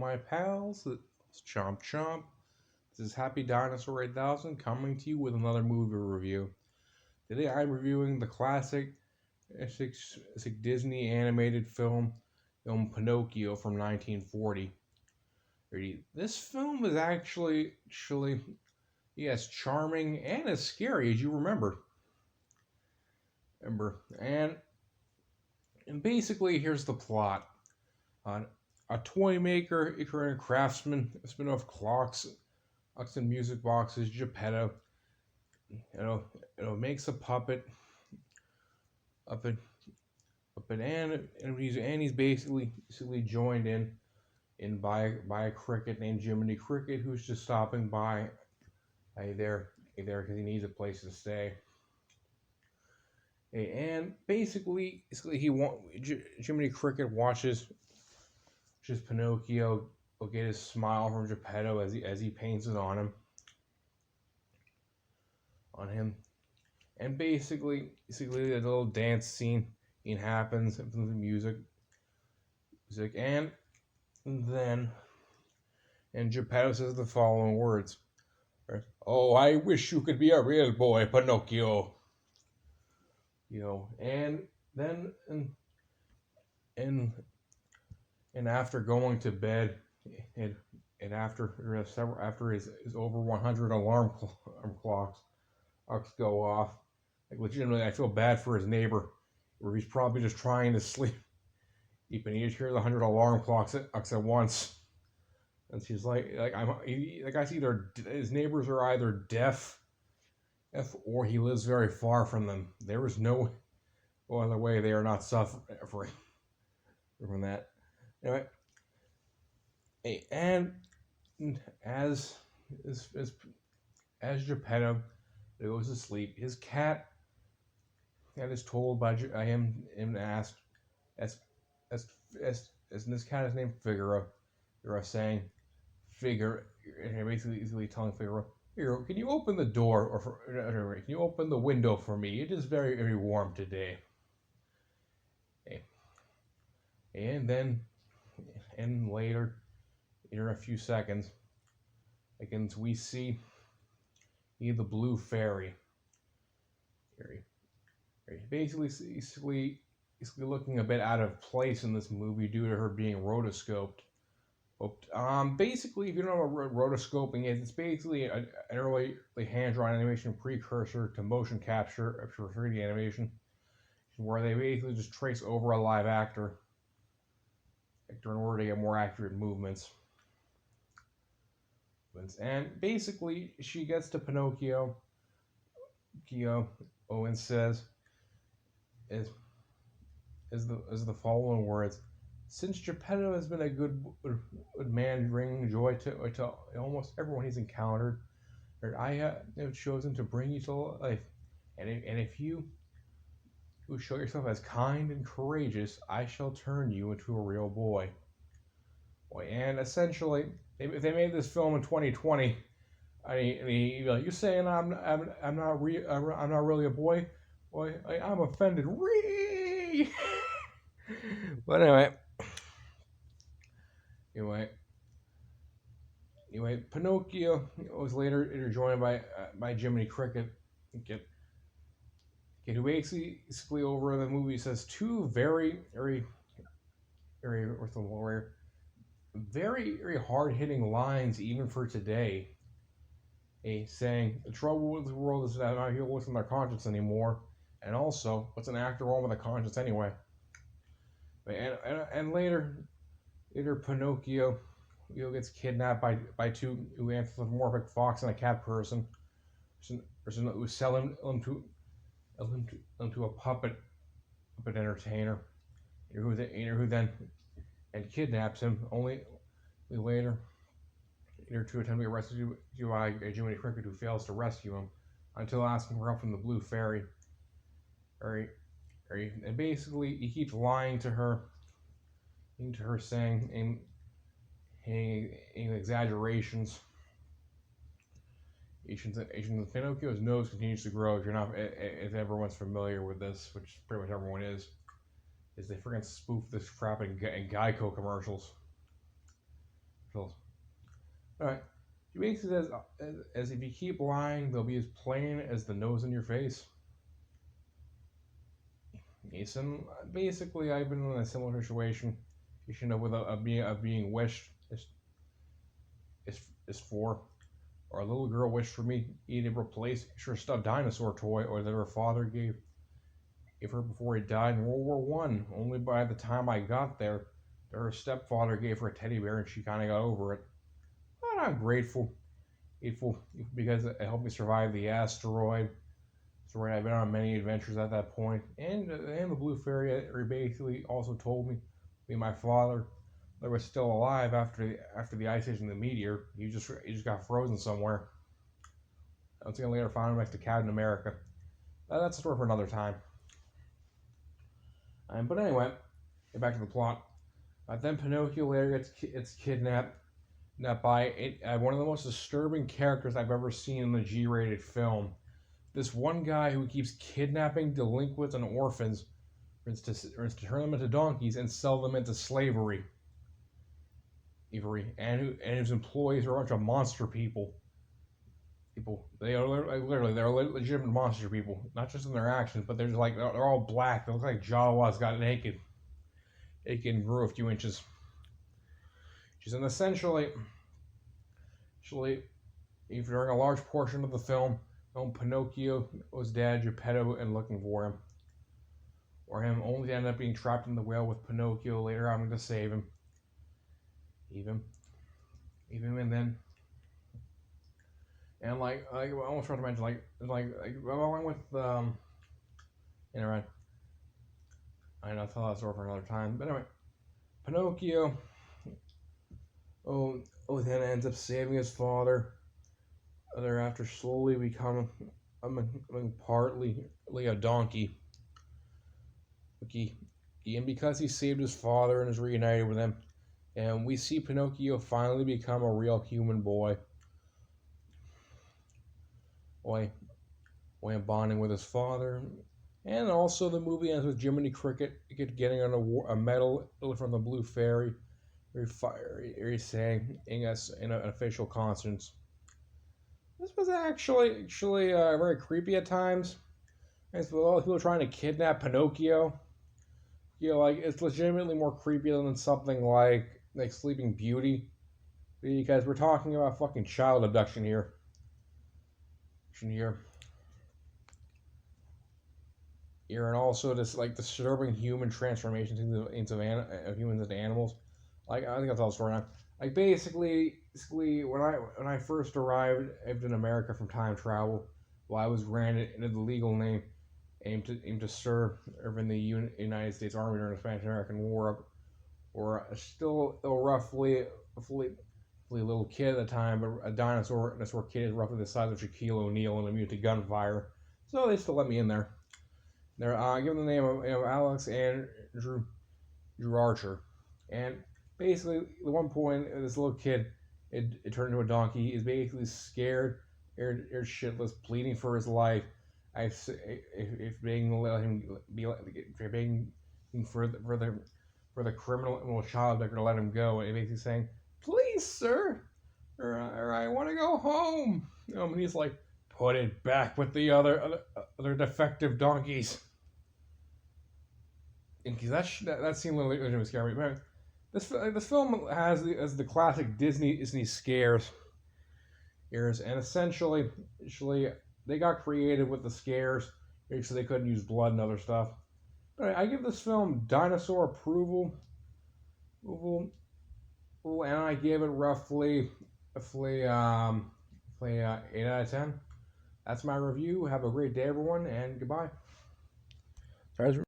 my pals? It's Chomp Chomp. This is Happy Dinosaur 8000 coming to you with another movie review. Today I'm reviewing the classic Disney animated film Pinocchio from 1940. This film is actually, yes, charming and as scary as you remember. And basically, here's the plot. Uh, a toy maker, and craftsman, spin off clocks, and music boxes, Geppetto, makes a puppet, puppet, and he's basically joined in by a cricket named Jiminy Cricket, who's just stopping by, there because he needs a place to stay. And basically Jiminy Cricket watches Pinocchio will get his smile from Geppetto as he paints it on him. And basically a little dance scene happens with the music, and then Geppetto says the following words: "Oh, I wish you could be a real boy, Pinocchio." And then and after going to bed, and after his over 100 alarm clocks go off, like legitimately, I feel bad for his neighbor, where he's probably just trying to sleep. He hears 100 alarm clocks at once, and she's like I see either his neighbors are either deaf, or he lives very far from them. There is no other way they are not suffering from that. Anyway, and as Geppetto goes to sleep, his cat is told by him and asked as this cat is named Figaro. They're saying Figaro, and basically telling Figaro, can you open the door can you open the window for me? It is very, very warm today. And then, later, in a few seconds, again, we see the blue fairy. Basically looking a bit out of place in this movie due to her being rotoscoped. Basically, if you don't know what rotoscoping is, it's basically an early hand-drawn animation precursor to motion capture for 3D animation, where they basically just trace over a live actor in order to get more accurate movements. And basically, she gets to Pinocchio, and says, is the following words: "Since Geppetto has been a good man, bringing joy to almost everyone he's encountered, I have chosen to bring you to life. And if you who show yourself as kind and courageous, I shall turn you into a real boy." And essentially, if they made this film in 2020, you're saying I'm not really a boy? Boy, I'm offended. But anyway, Pinocchio was later joined by Jiminy Cricket, who basically over the movie says two very, very, very, very, very hard-hitting lines even for today. Saying the trouble with the world is that not people listen to their conscience anymore, and also, what's an actor wrong with a conscience anyway? And later Pinocchio gets kidnapped by two anthropomorphic fox and a cat person who sell him to a puppet entertainer, who then kidnaps him, only later to attempt to get rescued by Jiminy Cricket, who fails to rescue him until asking for help from the Blue Fairy. And basically, he keeps lying to her, saying in exaggerations. Pinocchio's nose continues to grow. If everyone's familiar with this, which pretty much everyone is they freaking spoof this crap in Geico commercials. pills. All right. She basically says, as if you keep lying, they'll be as plain as the nose in your face. Mason, basically, I've been in a similar situation. You should know with being wished is for, or a little girl wished for me either to replace her stuffed dinosaur toy, or that her father gave her before he died in World War One. Only by the time I got there, her stepfather gave her a teddy bear, and she kind of got over it. But I'm grateful because it helped me survive the asteroid. So I've been on many adventures at that point, and the Blue Fairy basically also told me my father that was still alive after the ice age and the meteor. He just got frozen somewhere. I was gonna later find him next to Captain America. That's a story for another time. But anyway, get back to the plot. Then Pinocchio later gets kidnapped by one of the most disturbing characters I've ever seen in a G-rated film. This one guy who keeps kidnapping delinquents and orphans, or to turn them into donkeys and sell them into slavery. And his employees are a bunch of monster people. They are literally they're legitimate monster people, not just in their actions, but they're all black. They look like Jawas got naked. They can grow a few inches. She's an essentially, during a large portion of the film, Pinocchio was dad Geppetto and looking for him, only to end up being trapped in the well with Pinocchio later having to save him. Even and then, and I almost forgot to mention along with anyway, I know I'll tell that story for another time. But anyway, Pinocchio then ends up saving his father. Thereafter, slowly becoming partly a donkey. And because he saved his father and is reunited with him, and we see Pinocchio finally become a real human boy. Bonding with his father. And also the movie ends with Jiminy Cricket getting a medal from the Blue Fairy. He's saying in an official conscience. This was actually very creepy at times. With all the people trying to kidnap Pinocchio. It's legitimately more creepy than something like Sleeping Beauty. Because we're talking about fucking child abduction here. And also this disturbing human transformations into humans into animals. I think I'll tell the story now. Basically, when I first arrived in America from time travel, I was granted into the legal name aimed to serve in the United States Army during the Spanish-American War, or still roughly a little kid at the time, but a dinosaur kid is roughly the size of Shaquille O'Neal and immune to gunfire, so they still let me in there. They're given the name of Alex Andrew Archer, and basically at one point this little kid it turned into a donkey. He's basically scared, shitless, pleading for his life. If being let him be, if being for the criminal child they're gonna let him go, and basically saying, "Please, sir, or I want to go home." And he's like, "Put it back with the other defective donkeys." And that seemed legitimately scary. But this film has the classic Disney scares, and essentially they got creative with the scares, so they couldn't use blood and other stuff. But I give this film dinosaur approval, and I give it roughly 8 out of 10. That's my review. Have a great day, everyone, and goodbye.